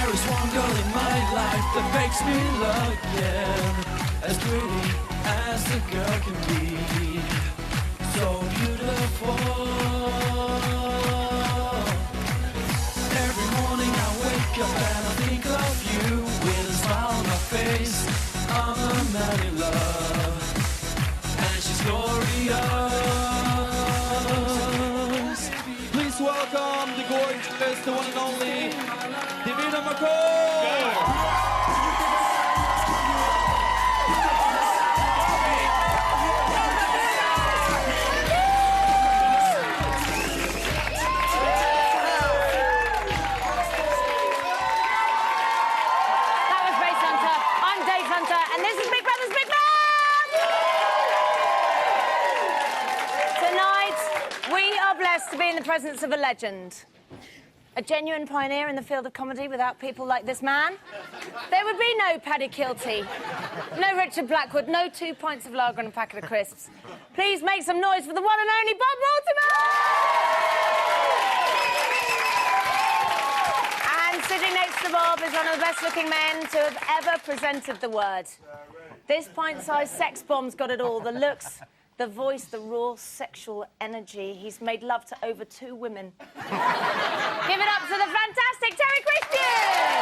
There is one girl in my life that makes me love again, as pretty as a girl can be, so beautiful. Every morning I wake up and I think of you, with a smile on my face. I'm a man in love, and she's glorious. Please welcome the gorgeous, the one and only BBUK. And this is Big Brother's Big Man! Tonight, we are blessed to be in the presence of a legend. A genuine pioneer in the field of comedy. Without people like this man, there would be no Paddy Kilty, no Richard Blackwood, no 2 pints of lager and a packet of crisps. Please make some noise for the one and only Bob Mortimer! And sitting next to Bob is one of the best-looking men to have ever presented the word. This pint-sized sex bomb's got it all. The looks, the voice, the raw sexual energy. He's made love to over 2 women. Give it up to the fantastic Terry Christian!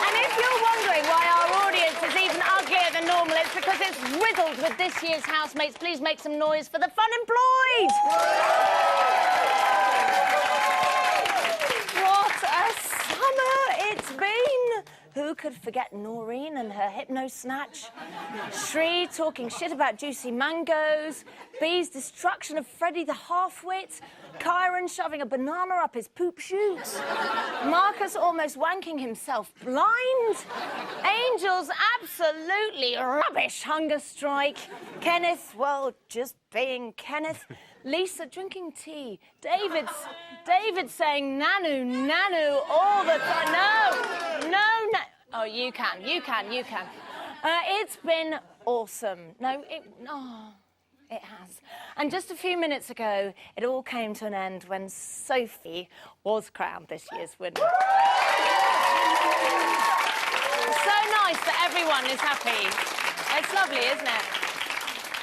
And if you're wondering why our audience is even uglier than normal, it's because it's riddled with this year's housemates. Please make some noise for the fun employed! What a summer it's been! Who could forget Noreen and her hypno-snatch? Shree talking shit about juicy mangoes, Bee's destruction of Freddie the half-wit, Kyron shoving a banana up his poop chute, Marcus almost wanking himself blind, Angel's absolutely rubbish hunger strike, Kenneth, well, just being Kenneth, Lisa drinking tea, David saying nanu, nanu all the time. No. Oh, you can. It's been awesome. It has. And just a few minutes ago, it all came to an end when Sophie was crowned this year's winner. So nice that everyone is happy. It's lovely, isn't it?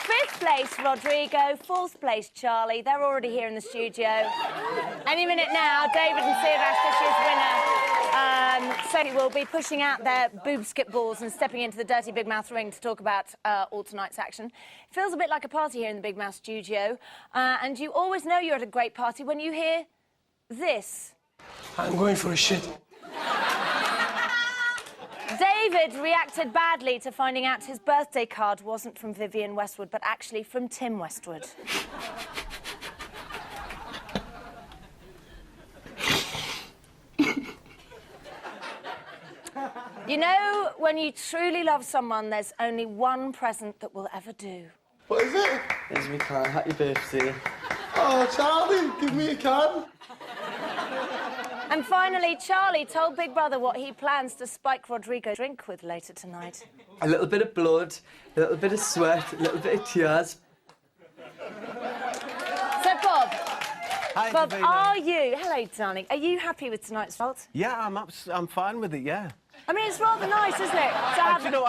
5th place, Rodrigo. 4th place, Charlie. They're already here in the studio. Any minute now, David and Siavash, this year's winner. Sophie will be pushing out their boob skip balls and stepping into the dirty Big Mouth ring to talk about all tonight's action. It feels a bit like a party here in the Big Mouth studio. And you always know you're at a great party when you hear this. I'm going for a shit. David reacted badly to finding out his birthday card wasn't from Vivienne Westwood, but actually from Tim Westwood. You know, when you truly love someone, there's only one present that will ever do. What is it? Here's me card. Happy birthday. Oh, Charlie, give me a card. And finally, Charlie told Big Brother what he plans to spike Rodrigo's drink with later tonight. A little bit of blood, a little bit of sweat, a little bit of tears. So, Bob. Hi, Bob, Davina. are you... Hello, darling. Are you happy with tonight's result? Yeah, I'm fine with it, yeah. I mean, it's rather nice, isn't it? To have... You know,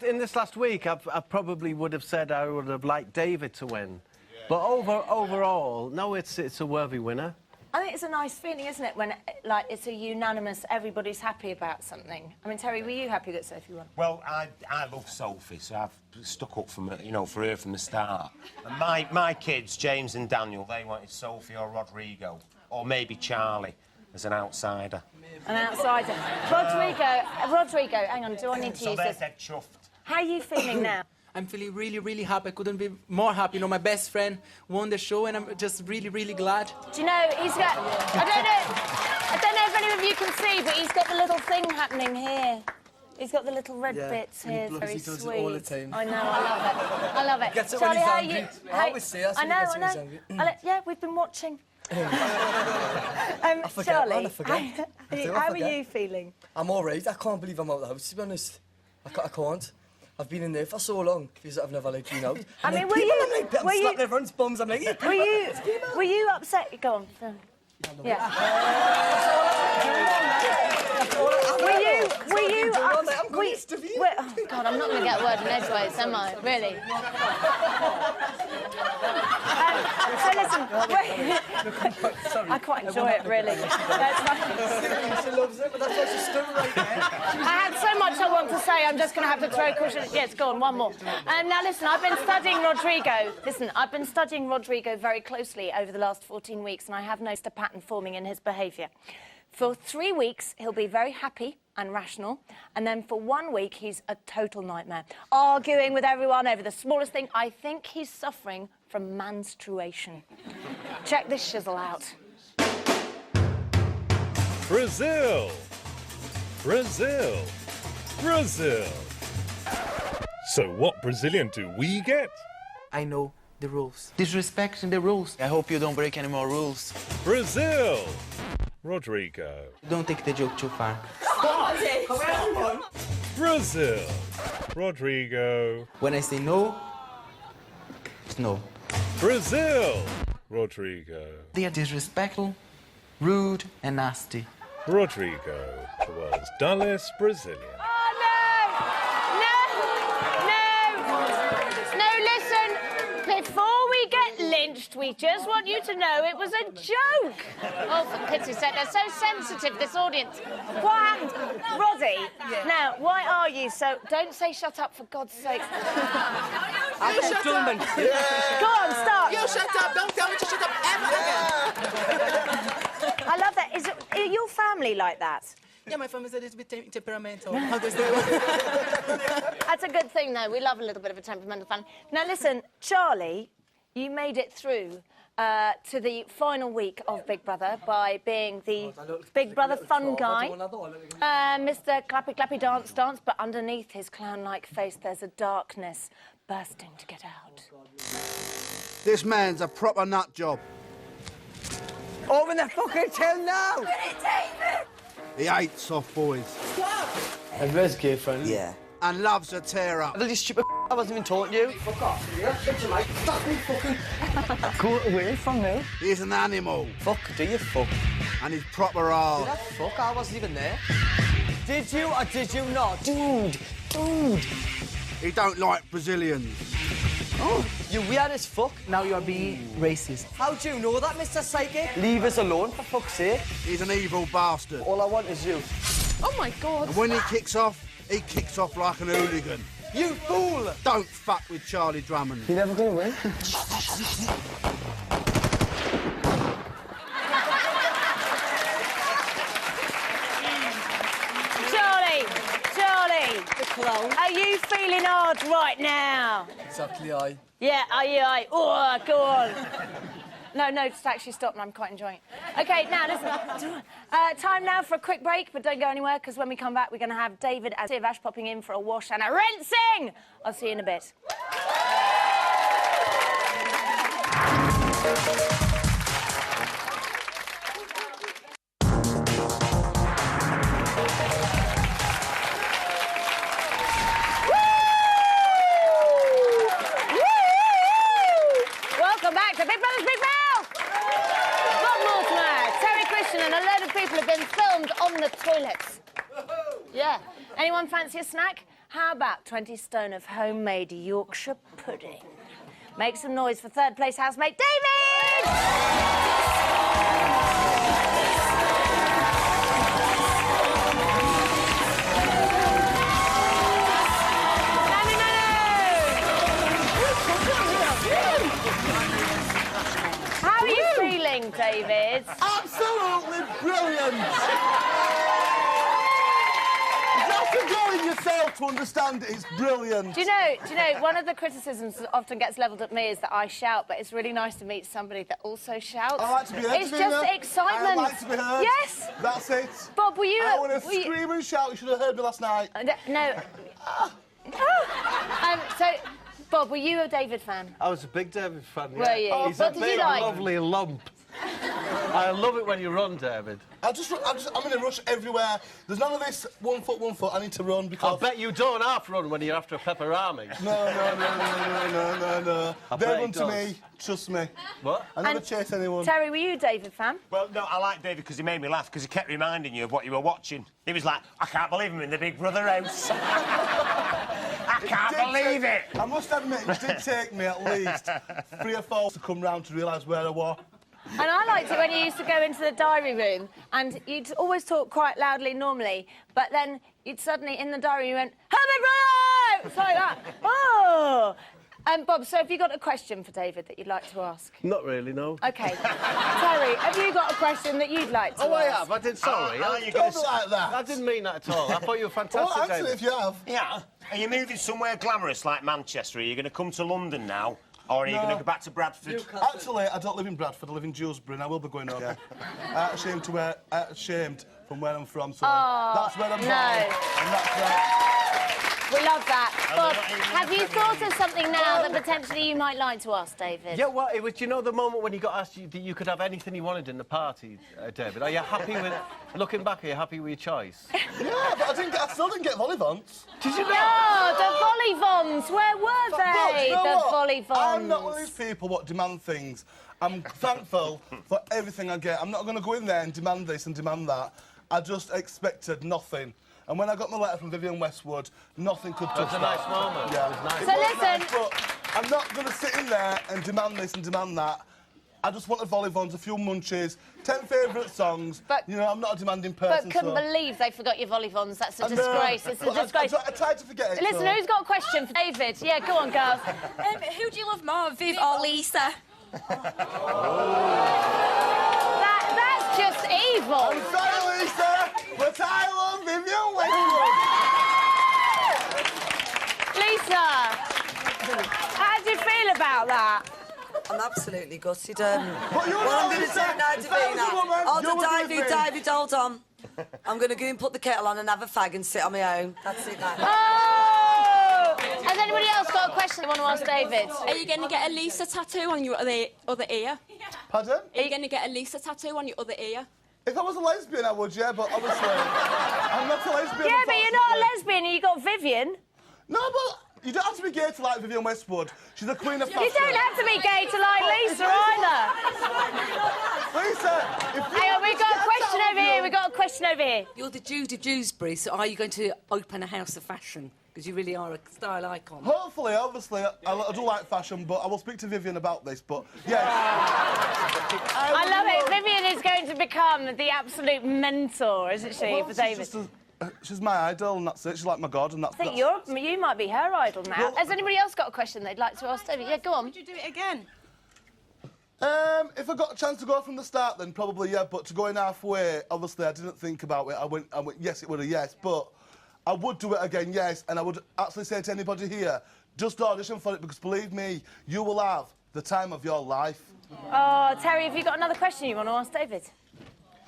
in this last week, I probably would have said I would have liked David to win. Yeah. But overall, no, it's a worthy winner. I think it's a nice feeling, isn't it, when, like, it's a unanimous, everybody's happy about something. I mean, Terry, were you happy that Sophie won? Well, I love Sophie, so I've stuck up for her from the start. And my kids, James and Daniel, they wanted Sophie or Rodrigo, or maybe Charlie as an outsider. An outsider. Rodrigo, hang on, do I need to use this? So they're dead chuffed. How are you feeling now? I'm feeling really, really happy. I couldn't be more happy. You know, my best friend won the show, and I'm just really, really glad. Do you know, he's got... I don't know if any of you can see, but he's got the little thing happening here. He's got the little red bits here. It's very sweet. He does it all the time. I know, I love it. I love it. Gets it Charlie, when he's how are angry. you? I always say that's I when he gets know. when he's angry. Yeah, we've been watching. I forget, Charlie, man, I forget. how are you feeling? I'm all right. I can't believe I'm out of the house, to be honest. I can't. I've been in there for so long because I've never like been out. I mean, I'm slapping everyone's bums. I'm like, were you upset? Go on. Yeah. God, I'm not going to get a word in edgeways, am I? Really? So listen, I quite enjoy it, really. That's fine. She loves it, but that's why she's stood right there. I had so much I want to say, I'm just going to have to throw caution. Yes, go on, one more. Now, listen, I've been studying Rodrigo. Listen, I've been studying Rodrigo very closely over the last 14 weeks, and I have noticed a pattern forming in his behaviour. For 3 weeks, he'll be very happy and rational, and then for 1 week, he's a total nightmare. Arguing with everyone over the smallest thing. I think he's suffering from menstruation. Check this shizzle out. Brazil! Brazil! Brazil! So what Brazilian do we get? I know the rules. Disrespecting the rules. I hope you don't break any more rules. Brazil! Rodrigo. Don't take the joke too far. Brazil! Rodrigo. When I say no, it's no. Brazil! Rodrigo. They are disrespectful, rude, and nasty. Rodrigo, the world's dullest Brazilian. Oh, no! No, listen. Before we get lynched, we just want you to know it was a joke. Oh, for pity's sake, they're so sensitive, this audience. What happened? Roddy, now, why are you so... Don't say shut up, for God's sake. You shut up! Go on, start. You shut up! Don't tell me to shut up ever again! I love that. Are your family like that? Yeah, my family's a little bit temperamental. That's a good thing, though. We love a little bit of a temperamental family. Now, listen, Charlie, you made it through to the final week of Big Brother by being the Big Brother fun guy. Mr. Clappy Clappy Dance Dance, but underneath his clown-like face there's a darkness bursting to get out. This man's a proper nut job. Open the fucking till now! He hates soft boys. And Red's gay friend. Yeah. And loves a tear up. Bloody stupid I wasn't even talking to you. Fuck off. Yeah, shut your mate. Stop me fucking... Go away from me. He's an animal. Fuck, do you fuck? And he's proper hard. That fuck, I wasn't even there. Did you or did you not? Dude! He don't like Brazilians. Oh, you weird as fuck. Now you're being racist. How do you know that, Mr. Psychic? Leave us alone, for fuck's sake. He's an evil bastard. All I want is you. Oh, my God. And when he kicks off like an hooligan. You fool! Don't fuck with Charlie Drummond. You're never gonna win. Charlie, are you feeling hard right now? Exactly, aye. Yeah, are you? Oh, go on. No, just actually stop, and I'm quite enjoying it. OK, now, listen. Time now for a quick break, but don't go anywhere, because when we come back, we're going to have David and Sivash popping in for a wash and a rinsing. I'll see you in a bit. Welcome back to Big Brother's Big Mouth! Bob Mortimer, Terry Christian and a load of people have been filmed on the toilets. Yeah. Anyone fancy a snack? How about 20 stone of homemade Yorkshire pudding? Make some noise for third place housemate David! How are you feeling, David? Absolutely brilliant! You have to go in yourself to understand it. It's brilliant. Do you know, one of the criticisms that often gets levelled at me is that I shout, but it's really nice to meet somebody that also shouts. I like to be heard. It's just excitement. I like to be heard. Yes. That's it. Bob, were you... I want to scream and shout. You should have heard me last night. No. So, Bob, were you a David fan? I was a big David fan. Were you? He's What a did you big, like? lovely lump. I love it when you run, David. I'm in a rush everywhere. There's none of this 1 foot, 1 foot. I need to run because... I bet you don't half run when you're after a pepperami. No. They bet run he to does. me. Trust me. What? I never chase anyone. Terry, were you a David fan? Well, no, I like David because he made me laugh because he kept reminding you of what you were watching. He was like, I can't believe I'm in the Big Brother house. I can't believe it. I must admit, it did take me at least 3 or 4 to come round to realise where I was. And I liked it when you used to go into the diary room and you'd always talk quite loudly normally, but then you'd suddenly, in the diary, you went, Herbert Rowe! It's like that. Oh! Bob, so have you got a question for David that you'd like to ask? Not really, no. OK. Terry, have you got a question that you'd like to ask? I have. I did. Sorry. Don't be like that. I didn't mean that at all. I thought you were fantastic, Well, answer David. if you have. Yeah. Are you moving somewhere glamorous like Manchester? Are you going to come to London now? Or are you going to go back to Bradford? Actually, I don't live in Bradford. I live in Dewsbury, and I will be going over. Ashamed from where I'm from, so that's where I'm from. And that's where... We love that. Bob, have you thought of something now that potentially you might like to ask David? Yeah, well, it was, you know, the moment when you got asked that you could have anything you wanted in the party, David. Are you happy with, looking back, are you happy with your choice? Yeah, but I still didn't get volleyball. Did you not? No, the volleyball. Where were they? You know The what? volleyball. I'm not one of these people what demand things. I'm thankful for everything I get. I'm not going to go in there and demand this and demand that. I just expected nothing. And when I got my letter from Vivienne Westwood, nothing could touch that. It was a nice moment. Yeah. It was nice. So listen. Nice, but I'm not going to sit in there and demand this and demand that. I just wanted volleyball, a few munchies, 10 favourite songs. But- you know, I'm not a demanding person. But couldn't so. believe they forgot your volleyball. That's a I know. disgrace. It's a But disgrace. I tried to forget it. Listen, so. who's got a question for David? Yeah, go on, girls. Who do you love more, Viv or Lisa? That's just evil. I'm sorry, Lisa, but I love Vivienne Westwood. Lisa, how do you feel about that? I'm absolutely gutted. But you're What not I'm going to Lisa. do now, If I was a woman, Hold you on, would be David, free. David, hold on. I'm going to go and put the kettle on and have a fag and sit on my own. That's it now. Oh! Has anybody else got a question they want to ask David? Are you going to get a Lisa tattoo on your other ear? Pardon? Are you going to get a Lisa tattoo on your other ear? If I was a lesbian, I would, yeah, but obviously, I'm not a lesbian. Yeah, but you're not a unfortunately. lesbian and you got Vivian. No, but you don't have to be gay to like Vivienne Westwood. She's the queen of fashion. You don't have to be gay to like Lisa either. Lisa, if you Hang on, we've got a get question out over here. of We've got a question over here. You're the Jude of Dewsbury, so are you going to open a house of fashion? Because you really are a style icon. Hopefully, obviously, I do like fashion, but I will speak to Vivienne about this, but, yes. I love it. Vivian is going to become the absolute mentor, isn't she, Well, for she's David? just she's my idol, and that's it. She's like my god, and that's... I think you might be her idol now. Well- Has anybody else got a question they'd like to ask David? Yeah, go on. Would you do it again? If I got a chance to go from the start, then probably, yeah, but to go in halfway, obviously, I didn't think about it. I went yes, it would a yes, but I would do it again, yes, and I would actually say to anybody here, just audition for it, because believe me, you will have the time of your life. Oh, Terry, have you got another question you want to ask David?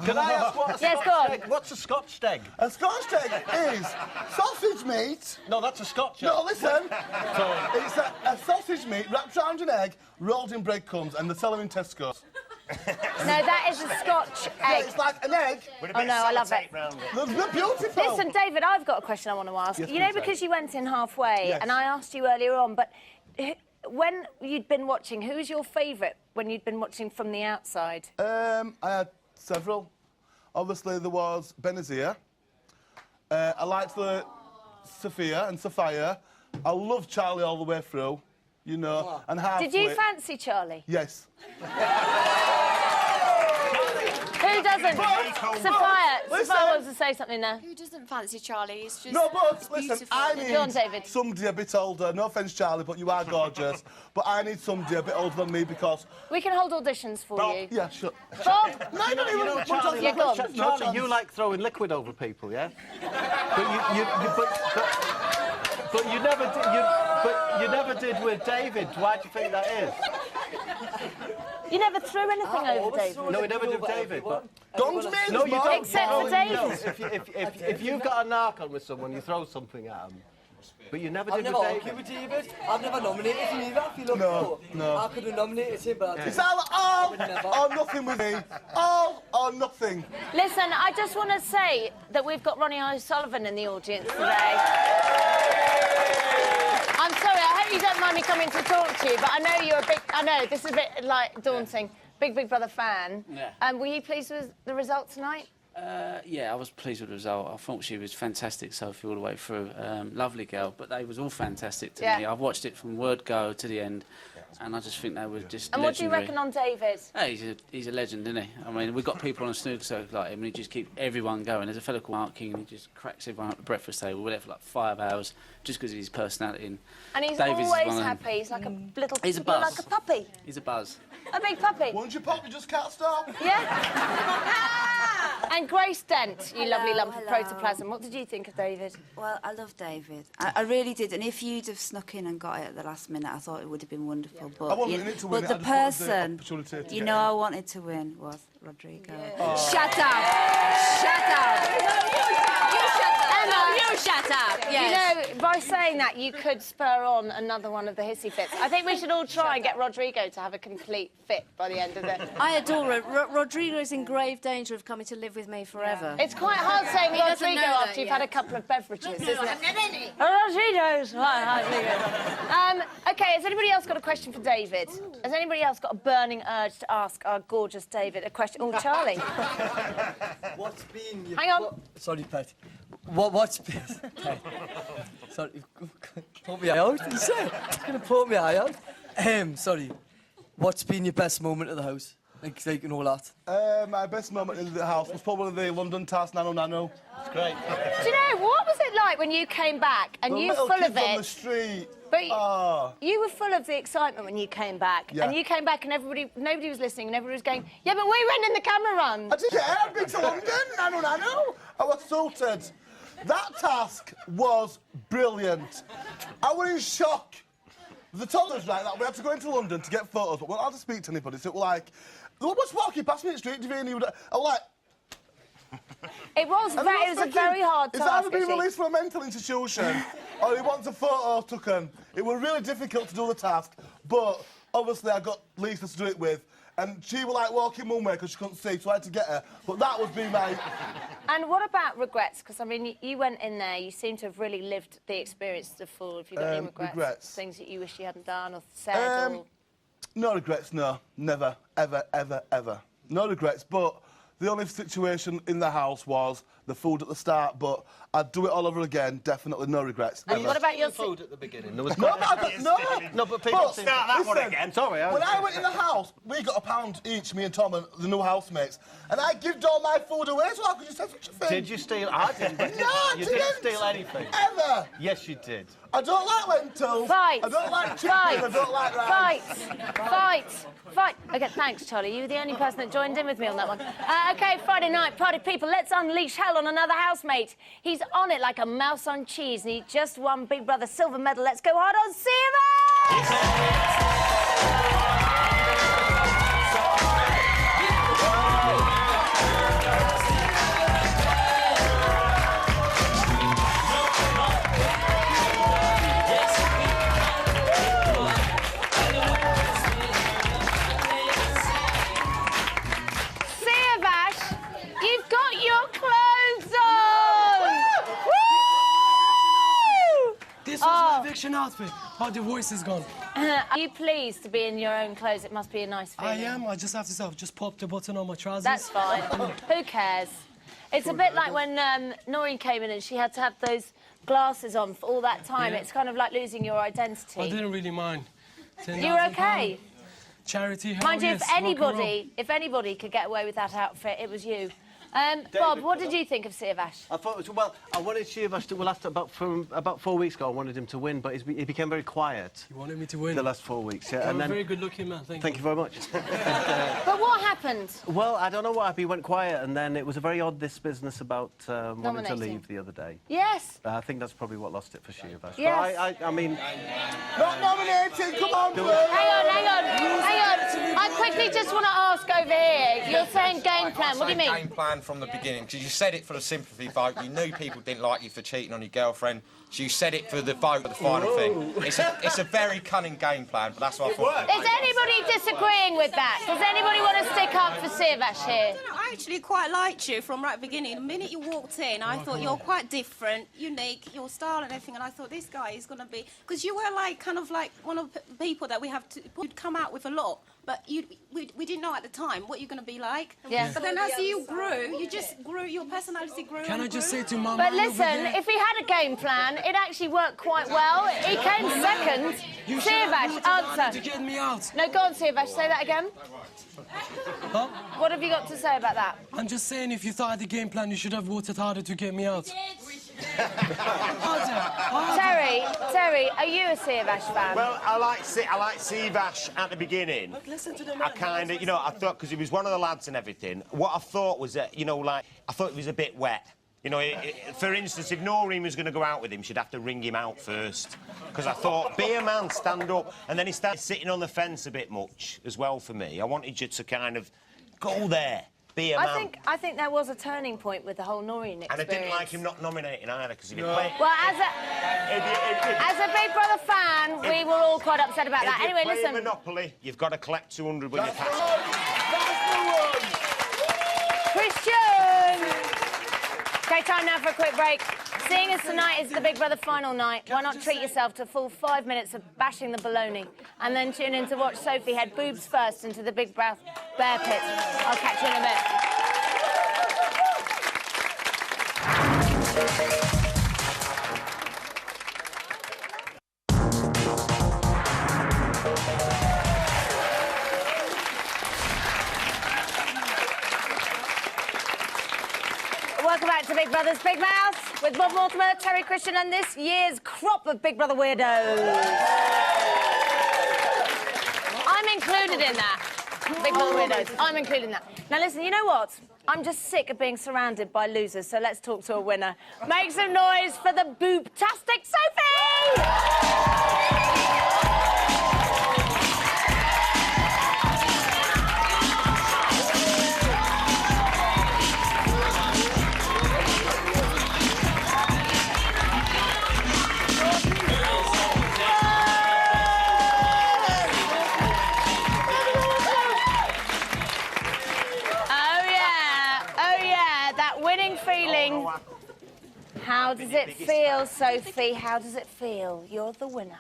Can I ask what a Yes, Scotch go on. egg? What's a Scotch egg? A Scotch egg is sausage meat. No, that's a Scotch egg. No, listen. It's a sausage meat wrapped around an egg, rolled in breadcrumbs, and they sell them in Tesco's. No, that is a Scotch Yeah, egg. it's like an egg. Oh, no, I love it. They're beautiful. Listen, David, I've got a question I want to ask. Yes, You know, please, because you went in halfway, Yes. and I asked you earlier on, but when you'd been watching, who's your favourite when you'd been watching from the outside? I had several. Obviously, there was Benazir. I liked the Sophia and Sophia. I loved Charlie all the way through, you know, and halfway... Did you fancy Charlie? Yes. Who doesn't? Sophia wants to say something there. Who doesn't fancy Charlie? He's just No, but he's listen, beautiful. I Go on, need David. somebody a bit older. No offence, Charlie, but you are gorgeous. But I need somebody a bit older than me because... We can hold auditions for you. Yeah, sure. Bob? No, you don't even... Charlie, Yeah, go on. Charlie, you like throwing liquid over people, yeah? But you never did. But you never did with David. Why do you think that is? You never threw anything over David. No, we never did with David. But Gongs me no, you don't. Except for No, David. if you've got a narc on with someone, you throw something at them. But you never I've did never with argued with David. I've never nominated him either. If you look No. I could have nominated him, but I It's didn't. all or nothing with me. All or nothing. Listen, I just want to say that we've got Ronnie O'Sullivan in the audience today. I'm sorry, I hope you don't mind me coming to talk to you, but I know you're a big... I know, this is a bit, like, daunting. Big Brother fan. Yeah. Were you pleased with the result tonight? Yeah, I was pleased with the result. I thought she was fantastic, Sophie, all the way through. Lovely girl, but they was all fantastic to me. I've watched it from word go to the end, and I just think they were just And what do you legendary. reckon on David? Hey, he's a legend, isn't he? I mean, we've got people on a snooker circuit like him, and he just keeps everyone going. There's a fella called Mark King, and he just cracks everyone up at the breakfast table. We're there for like 5 hours, just because of his personality. And he's David's always one of them. happy. He's like a little... He's a buzz. Like a puppy. He's a buzz. A big puppy. Once you pop, you just can't stop. Yeah. And Grace Dent, you lovely lump of hello. protoplasm. What did you think of David? Well, I love David. I really did. And if you'd have snuck in and got it at the last minute, I thought it would have been wonderful. I But, wasn't in it to win but it, the I just wanted the person, opportunity to you get know, in. I wanted to win was Rodrigo. Shut up! Shut up! Emma, You shut up! Yes. You know, by saying that, you could spur on another one of the hissy fits. I think we should all try and get Rodrigo to have a complete fit by the end of it. I adore it. Rodrigo is in grave danger of coming to live with me forever. It's quite hard saying He doesn't Rodrigo know that after you've yet. had a couple of beverages, isn't it? Rodrigo's. OK, has anybody else got a question for David? Has anybody else got a burning urge to ask our gorgeous David a question? Oh, Charlie. What's been your... Hang on. Sorry, Pet. What's been... Pet. Sorry, put me out, you say? Gonna put me out? Sorry. What's been your best moment at the house? Like and all that. My best moment in the house was probably the London task Nano. It's great. Do you know, what was it like when you came back and The you were little full kids of it? on the street. But you were full of the excitement when you came back. Yeah. And you came back and nobody was listening and everybody was going, yeah, but we went in the camera run. I did, yeah, I've been to London, Nano. I was sorted. That task was brilliant. I was in shock. They told us, right, that we had to go into London to get photos, but we weren't allowed to speak to anybody, so it was like, they were just walking past me in the street, Davina, I was like... It was And I a thinking, very hard task. He's either been actually. released from a mental institution or he wants a photo taken. It was really difficult to do the task, but obviously I got Lisa to do it with, and she was like walking one way because she couldn't see, so I had to get her. But that was being my... And what about regrets? Because, I mean, you went in there, you seem to have really lived the experience to the full. Have you got any regrets? Things that you wish you hadn't done or said? Or... No regrets, no. Never, ever, ever, ever. No regrets, but the only situation in the house was the food at the start, but I'd do it all over again, definitely no regrets. And what about your food at the beginning? There was No, but people but seem to- Start that one listen, again. Sorry, when I went in the house, we got £1 each, me and Tom and the new housemates, and I gived all my food away, so how could you say such a thing? Did you steal? I didn't. No, I you didn't. didn't steal anything. Ever. Yes, you did. I don't like lentils. Fight. I don't like chicken. Fight. I don't like rice. Fight. OK, thanks, Charlie. You were the only person that joined in with me on that one. OK, Friday night, party people, let's unleash hell on another housemate. He's on it like a mouse on cheese, and he just won Big Brother silver medal. Let's go hard on Siavash, you've got your clothes on! Woo! This was my eviction outfit, but the voice is gone. Are you pleased to be in your own clothes? It must be a nice feeling. I am. I just have to say, I've just popped the button on my trousers. That's fine. Who cares? It's a bit like when Noreen came in and she had to have those glasses on for all that time. Yeah. It's kind of like losing your identity. I didn't really mind. You were okay? Charity, hell Mind you, yes, if anybody could get away with that outfit, it was you. Bob, what did you think of Siavash? I thought, well, I wanted Siavash to, about 4 weeks ago, I wanted him to win, but he became very quiet. You wanted me to win? The last 4 weeks, yeah. You're And a then, very good-looking man, thank you very much. But what happened? Well, I don't know what happened. He went quiet, and then it was a very odd, this business about wanting to Nominating. leave the other day. Yes. I think that's probably what lost it for Siavash. Yes. But I mean... Not nominating, come on, bro. Hang on. I quickly just want to ask over here. You're saying game plan. What do you mean? Game plan. from the beginning, because you said it for the sympathy vote. You knew people didn't like you for cheating on your girlfriend. So you said it for the vote, the final thing. It's a very cunning game plan, but that's what I thought. Is anybody disagreeing with that? Does anybody want to stick up for Siavash here? I actually quite liked you from right beginning. The minute you walked in, I thought you're quite different, unique, your style and everything, and I thought this guy is going to be... Because you were like, kind of like one of the people that we have to... You'd come out with a lot, but we didn't know at the time what you're going to be like. Yeah. But then as you grew, you just grew, your personality grew. Can I just say to Mama? But listen, if he had a game plan, it actually worked quite well. He came second. Siavash, answer. To get me out. No, go on, Siavash, say that again. Huh? What have you got to say about that? I'm just saying, if you thought of the game plan, you should have voted harder to get me out. Terry, are you a Siavash fan? Well, I like Siavash at the beginning. Look, listen to the man. I kind of, you know, I thought, because he was one of the lads and everything, what I thought was that, you know, like, I thought it was a bit wet. You know, for instance, if Noreen was going to go out with him, she'd have to ring him out first. Because I thought, be a man, stand up. And then he started sitting on the fence a bit much as well for me. I wanted you to kind of go there, be a man. I think there was a turning point with the whole Noreen experience. And I didn't like him not nominating either, because if he played... Well, as a Big Brother fan, we were all quite upset about that. Anyway, listen. Monopoly, you've got to collect 200 when you pass. Christian! OK, time now for a quick break. Seeing as tonight is the Big Brother final night, why not treat yourself to a full 5 minutes of bashing the baloney and then tune in to watch Sophie head boobs first into the Big Bear Pit. I'll catch you in a bit. Welcome back to Big Brother's Big Mouth with Bob Mortimer, Terry Christian and this year's crop of Big Brother weirdos. I'm included in that. Big Brother weirdos. I'm included in that. Now listen, you know what? I'm just sick of being surrounded by losers, so let's talk to a winner. Make some noise for the boobtastic Sophie! How does it feel, Sophie? How does it feel? You're the winner.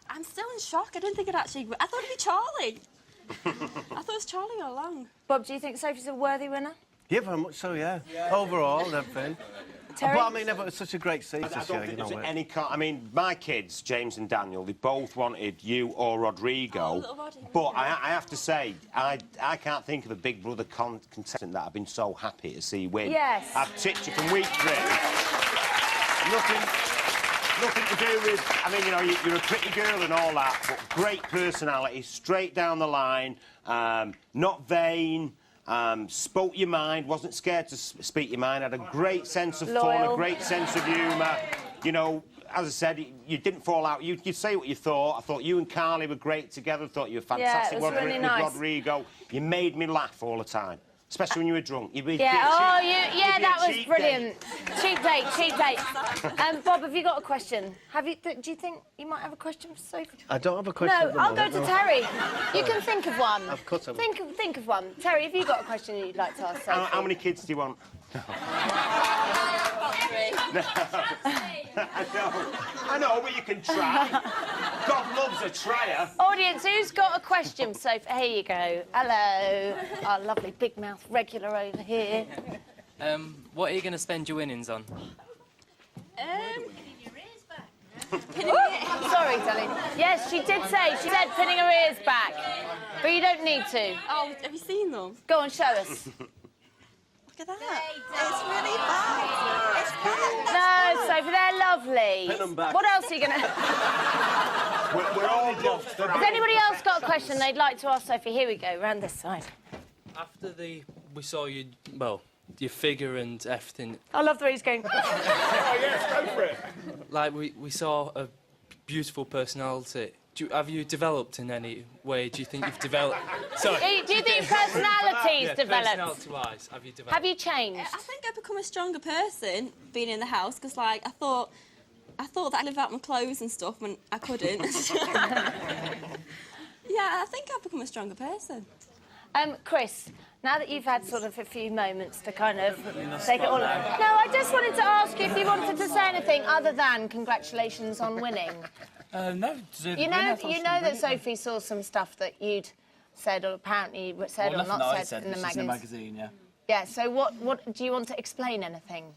I'm still in shock. I didn't think it'd actually... I thought it'd be Charlie. I thought it was Charlie all along. Bob, do you think Sophie's a worthy winner? Yeah, very much so, yeah. Overall, everything. Terry? But I mean, it was such a great season. I don't think there's any... I mean, my kids, James and Daniel, they both wanted you or Rodrigo. But I have to say, I can't think of a Big Brother contestant that I've been so happy to see win. Yes. I've tipped you from week 3. Nothing to do with... I mean, you know, you're a pretty girl and all that, but great personality, straight down the line, not vain, spoke your mind, wasn't scared to speak your mind, had a great sense of fun, a great sense of humour. You know, as I said, you didn't fall out. You'd say what you thought. I thought you and Carly were great together. I thought you were fantastic with Rodrigo. You made me laugh all the time. Especially when you were drunk. That was brilliant. Cheap date. Bob, have you got a question? Do you think you might have a question for Sophie? I don't have a question. No, I'll go to Terry. You can think of one. Of course I will. Think of one. Terry, have you got a question you'd like to ask Sophie? How many kids do you want? I know, but you can try. God loves a trier. Audience, who's got a question, Sophie? Here you go. Hello. Our lovely big mouth regular over here. What are you going to spend your winnings on? Sorry, darling. Yes, she did say. She said pinning her ears back. But you don't need to. Oh, have you seen them? Go on, show us. Look at that. It's really bad. It's bad. No, Sophie, they're lovely. Pin them back. What else are you going to... We're all buffed. Has anybody else got a question they'd like to ask Sophie? Here we go, round this side. After we saw you, well, your figure and everything. I love the way he's going. Oh, yes, go for it. Like, we saw a beautiful personality. have you developed in any way? Do you think you've developed? Sorry. Do you think personality's developed? Personality-wise, have you developed? Have you changed? I think I've become a stronger person being in the house because, like, I thought that I'd live out my clothes and stuff when I couldn't. Yeah, I think I've become a stronger person. Chris, now that you've had sort of a few moments to kind of take it all... No, I just wanted to ask you if you wanted to say anything other than congratulations on winning. No. You know that Sophie saw some stuff that you'd said or apparently said or not said in the magazine. Yeah. Yeah, so what do you want to explain anything?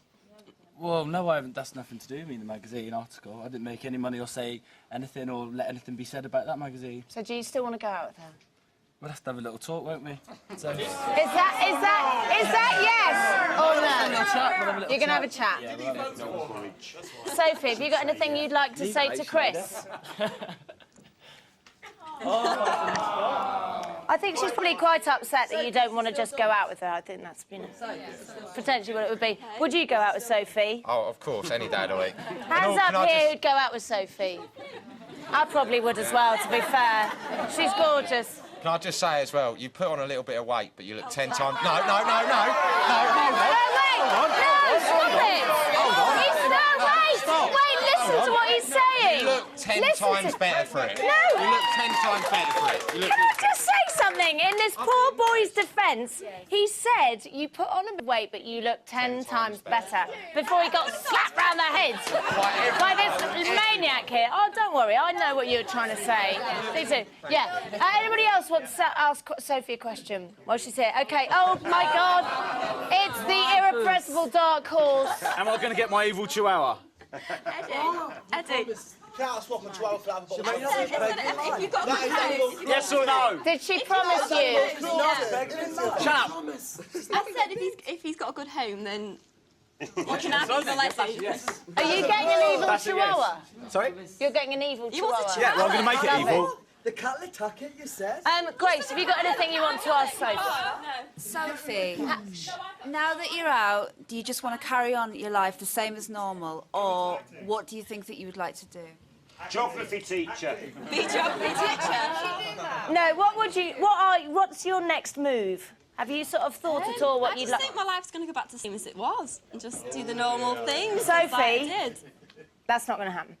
Well, no, I haven't. That's nothing to do with me in the magazine article. I didn't make any money or say anything or let anything be said about that magazine. So do you still want to go out with her? We'll have to have a little talk, won't we? So... Is that yes or no? You're going to have a chat? Yeah, we'll have a Sophie, have you got anything you'd like to say to Chris? I think she's probably quite upset that you don't want to just go out with her. I think that's potentially what it would be. Would you go out with Sophie? Oh, of course, any day of the week. Hands up here who'd go out with Sophie. I probably would as well, to be fair. She's gorgeous. Can I just say as well, you put on a little bit of weight, but you look 10 times... No, hold on. No, stop it! Wait, listen to what he's saying. You look 10 times better for it. No! You look 10 times better for it. Can I just say something? In this poor boy's defence, he said you put on a bit of weight, but you look 10 times better before he got slapped round the head by this maniac here. Oh, don't worry, I know what you were trying to say. Me too. Yeah. Anybody else want to ask Sophie a question while she's here? Okay. Oh, my God. It's the irrepressible dark horse. Am I going to get my evil chihuahua? Eddie. Can't swap a 12 for If you've got a good home... Yes or no? Did she promise you? Shut up. I said if he's got a good home, then you can have evil Eddie. Yes. Are you getting an evil That's a yes. chihuahua? Sorry? You're getting an evil chihuahua? Yeah, well, I'm going to make it evil. The cat attack it, you said. Grace, have you got anything you want to ask Sophie? Sophie, now that you're out, do you just want to carry on your life the same as normal, or what do you think that you would like to do? Geography teacher. Be a geography teacher. No, what's your next move? Have you sort of thought at all what you'd like? I just think my life's going to go back to the same as it was and just do the normal things Sophie, like I did. That's not going to happen.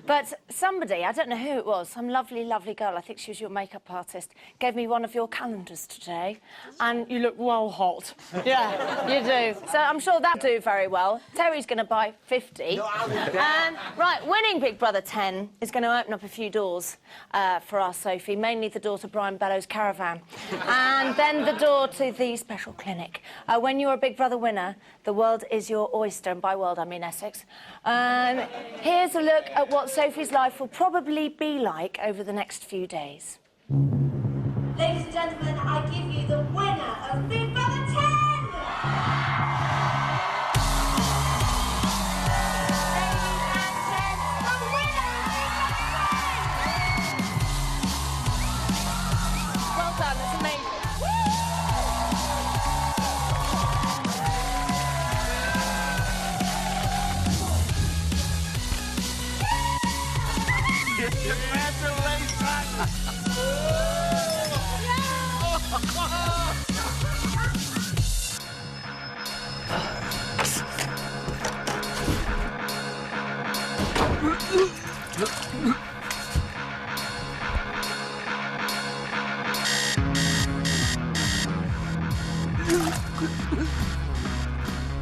But somebody, I don't know who it was, some lovely, lovely girl, I think she was your makeup artist, gave me one of your calendars today, and you look well hot. Yeah, you do. So I'm sure that'll do very well. Terry's going to buy 50. Right, winning Big Brother 10 is going to open up a few doors for our Sophie, mainly the door to Brian Bellow's caravan, and then the door to the special clinic. When you're a Big Brother winner, the world is your oyster, and by world I mean Essex. Here's a look at what Sophie's life will probably be like over the next few days. Ladies and gentlemen, I give you the winner of Big Brother 10! Well done, it's amazing.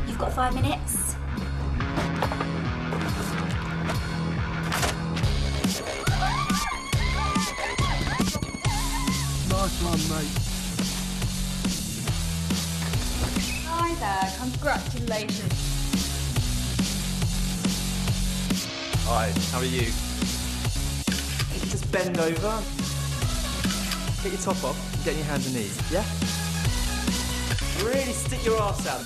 You've got 5 minutes. Nice one, mate. Hi there, congratulations. Hi, how are you? You can just bend over, get your top off, and get on your hands and knees, yeah? Really stick your arse out.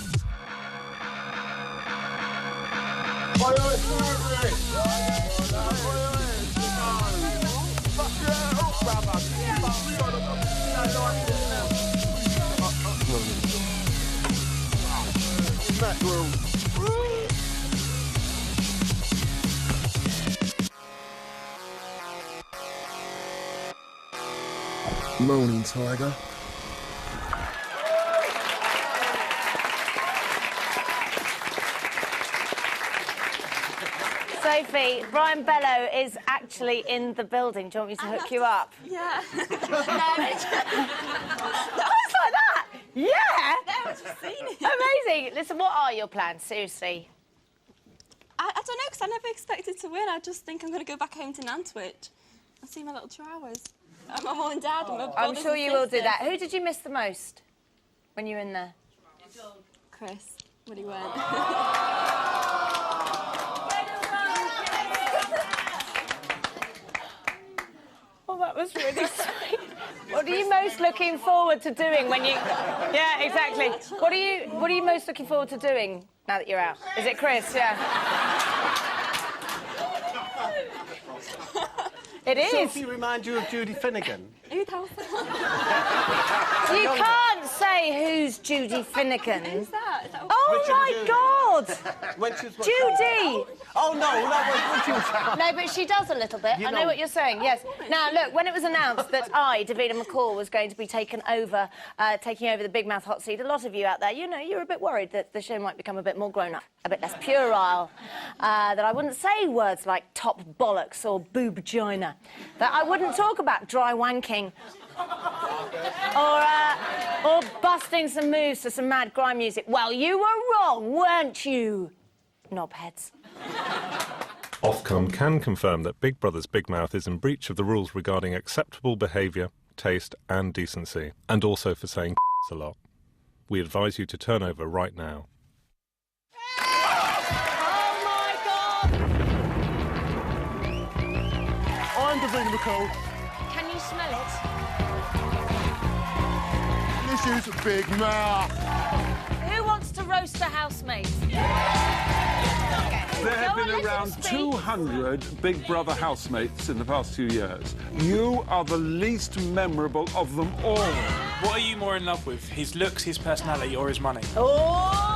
Moaning tiger. Sophie, Brian Bello is actually in the building. Do you want me to hook you up? Yeah. No, it's like that. Yeah. No, I've just seen it. Amazing. Listen, what are your plans? Seriously. I don't know, because I never expected to win. I just think I'm going to go back home to Nantwich and see my little chihuahuas. My mum and dad and my I'm brothers sure and you will do sisters. that. Who did you miss the most when you were in there? Chris, when he went. Oh, that was really sweet. What are you most looking forward to doing when you... Yeah, exactly. What are you most looking forward to doing now that you're out? Is it Chris? Yeah. It is. Sophie remind you of Judy Finnegan? Who tells that? You can't say who's Judy Finnegan. Who's that? Is that Oh, my God! When she was what? Judy! Oh, no, when she was... No, but she does a little bit. I know what you're saying, yes. Now, look, when it was announced that I, Davina McCall, was going to be taking over the Big Mouth hot seat, a lot of you out there, you know, you're a bit worried that the show might become a bit more grown-up, a bit less puerile, that I wouldn't say words like top bollocks or boob-gina, that I wouldn't talk about dry wanking or busting some moves to some mad grime music. Well, you were wrong, weren't you, knobheads? Ofcom can confirm that Big Brother's Big Mouth is in breach of the rules regarding acceptable behaviour, taste and decency, and also for saying a lot. We advise you to turn over right now. Oh, my God! I'm Davina McCall. Can you smell it? This is Big Mouth. Who wants to roast the housemates? There have Go on, been let around them speak. 200 Big Brother housemates in the past 2 years. You are the least memorable of them all. What are you more in love with? His looks, his personality, or his money? Oh!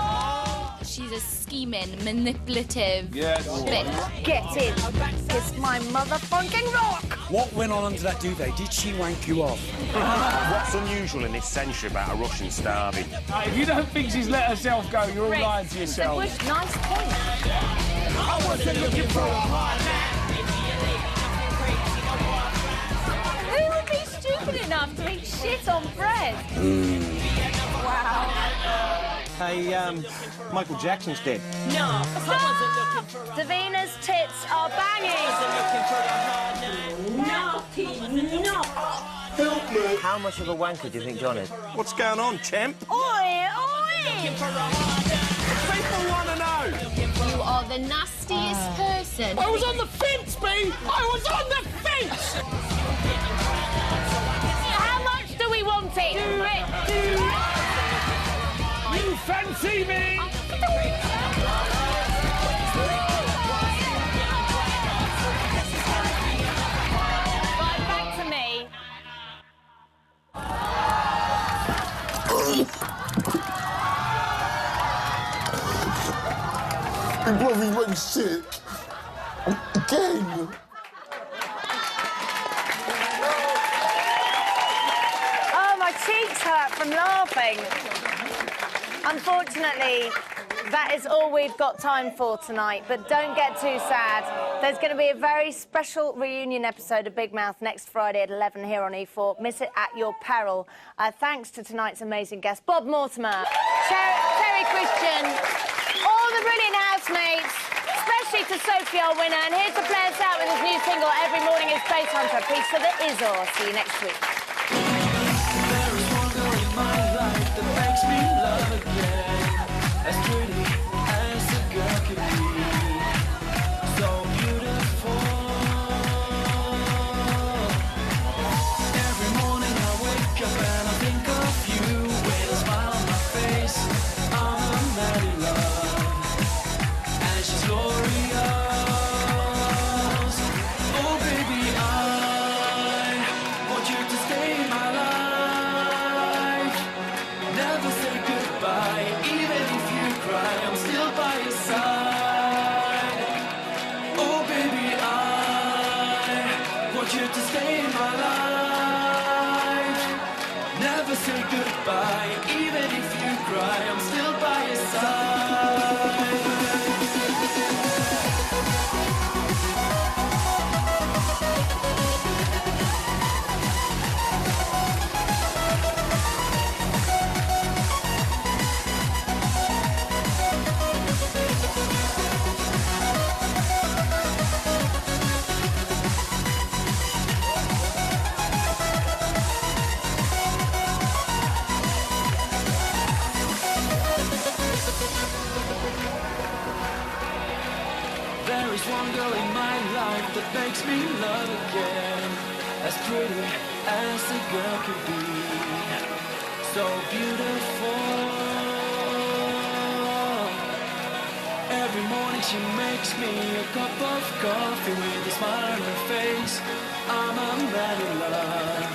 She's a scheming, manipulative Yes. bitch. Get in. Kiss my motherfucking rock! What went on under that duvet? Did she wank you off? What's unusual in this century about a Russian starving? If you don't think she's let herself go, you're all Rick, lying to yourself. Nice point. I wasn't looking for a hard Who would be stupid enough to eat shit on bread? Wow. Hey, Michael Jackson's dead. No, stop! Davina's tits are banging. Help me. How much of a wanker do you think John is? What's going on, champ? Oi, oi! People want to know. You are the nastiest person. I was on the fence, B! I was on the fence! How much do we want it? Do it, do it! You fancy me? Right, back to me. My brother went sick. Again. Oh, my cheeks hurt from laughing. Unfortunately, that is all we've got time for tonight, but don't get too sad. There's going to be a very special reunion episode of Big Mouth next Friday at 11 here on E4. Miss it at your peril. Thanks to tonight's amazing guests, Bob Mortimer, Terry Christian, all the brilliant housemates, especially to Sophie, our winner. And here's to play us out with his new single, Every Morning is Space Hunter, a piece of the Izor. See you next week. As pretty as a girl could be, so beautiful. Every morning I wake up and I think of you, with a smile on my face. I'm a man in love, and she's glorious. Oh baby, I want you to stay in my life. Never say goodbye, even if you cry. say goodbye. Even if you cry, I'm still by your side. There is one girl in my life that makes me love again. As pretty as a girl could be, so beautiful. Every morning she makes me a cup of coffee with a smile on her face. I'm a man in love,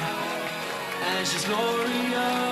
and she's glorious.